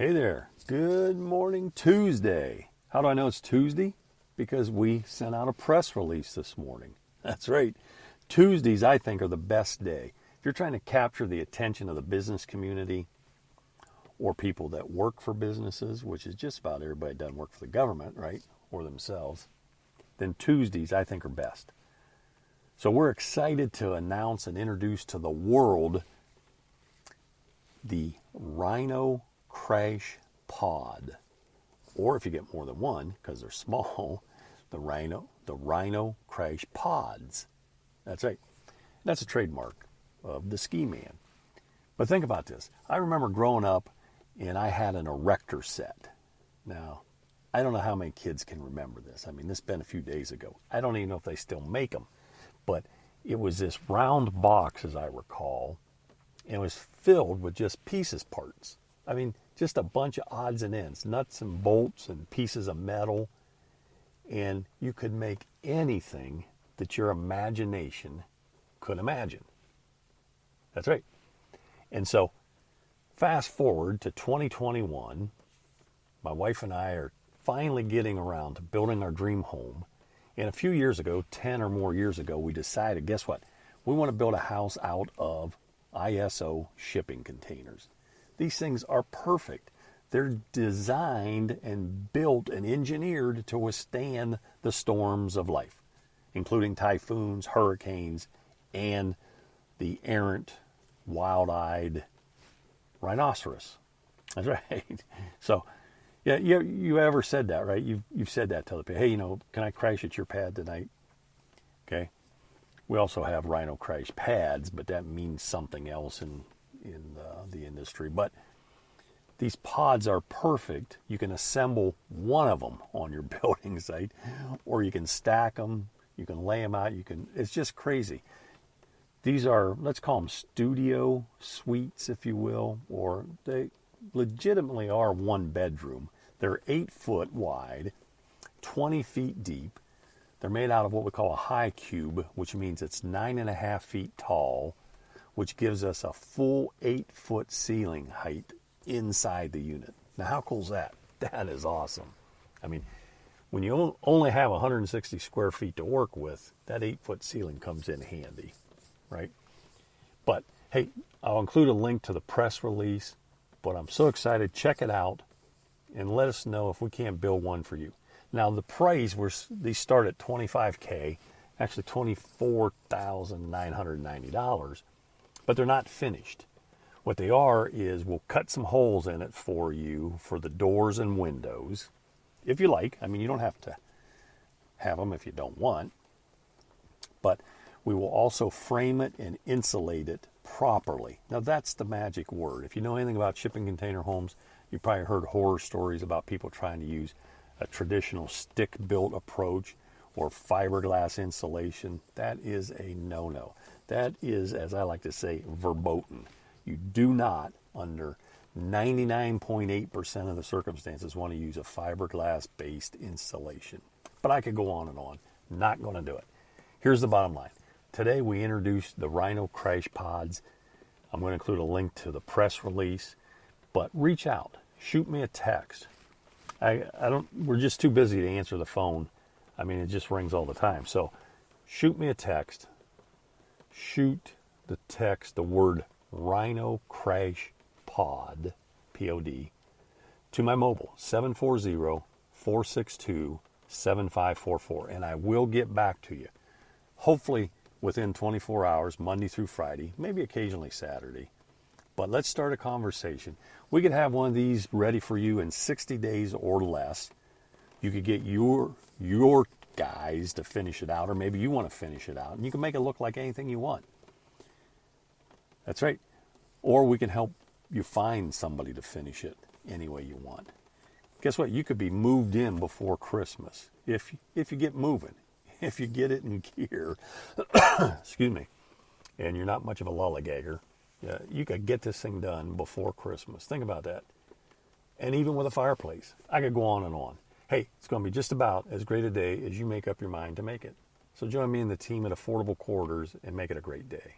Hey there. Good morning, Tuesday. How do I know it's Tuesday? Because we sent out a press release this morning. That's right. Tuesdays, I think, are the best day. If you're trying to capture the attention of the business community or people that work for businesses, which is just about everybody that doesn't work for the government, right, or themselves, then Tuesdays, I think, are best. So we're excited to announce and introduce to the world the RhinoCrashPod, or if you get more than one, because they're small, the RhinoCrashPods. That's right. That's a trademark of the ski man. But think about this. I remember growing up and I had an erector set. Now, I don't know how many kids can remember this. I mean, this has been a few days ago. I don't even know if they still make them. But it was this round box, as I recall, and it was filled with just pieces parts. I mean, just a bunch of odds and ends, nuts and bolts and pieces of metal. And you could make anything that your imagination could imagine. That's right. And so, fast forward to 2021, my wife and I are finally getting around to building our dream home. And a few years ago, 10 or more years ago, we decided, guess what? We want to build a house out of ISO shipping containers. These things are perfect. They're designed and built and engineered to withstand the storms of life, including typhoons, hurricanes, and the errant, wild-eyed rhinoceros. That's right. So, yeah, you ever said that, right? You've said that to other people. Hey, can I crash at your pad tonight? Okay. We also have RhinoCrashPods, but that means something else in the industry. But these pods are perfect. You can assemble one of them on your building site, or you can stack them. You can lay them out. It's just crazy. These are, let's call them studio suites, if you will, or they legitimately are one bedroom. They're 8 foot wide, 20 feet deep. They're made out of what we call a high cube, which means it's 9.5 feet tall, which gives us a full 8 foot ceiling height inside the unit. Now, how cool is that? That is awesome. I mean, when you only have 160 square feet to work with, that 8 foot ceiling comes in handy, right? But hey, I'll include a link to the press release, but I'm so excited. Check it out and let us know if we can't build one for you. Now, the price, these start at $25K, actually $24,990, but they're not finished. What they are is we'll cut some holes in it for you for the doors and windows, if you like. I mean, you don't have to have them if you don't want, but we will also frame it and insulate it properly. Now, that's the magic word. If you know anything about shipping container homes, you've probably heard horror stories about people trying to use a traditional stick-built approach or fiberglass insulation. That is a no-no. That is, as I like to say, verboten. You do not, under 99.8% of the circumstances, want to use a fiberglass-based insulation. But I could go on and on. Not going to do it. Here's the bottom line. Today we introduced the RhinoCrashPods. I'm going to include a link to the press release. But reach out. Shoot me a text. We're just too busy to answer the phone. I mean, it just rings all the time. So shoot me a text. Shoot the text, the word RhinoCrashPod, P-O-D, to my mobile, 740-462-7544. And I will get back to you. Hopefully within 24 hours, Monday through Friday, maybe occasionally Saturday. But let's start a conversation. We could have one of these ready for you in 60 days or less. You could get your guys to finish it out, or maybe you want to finish it out, and you can make it look like anything you want. That's right. Or we can help you find somebody to finish it any way you want. Guess what? You could be moved in before Christmas if you get moving, if you get it in gear. Excuse me. And you're not much of a lollygagger. You could get this thing done before Christmas. Think about that. And even with a fireplace. I could go on and on. Hey, it's going to be just about as great a day as you make up your mind to make it. So join me in the team at Affordable Quarters and make it a great day.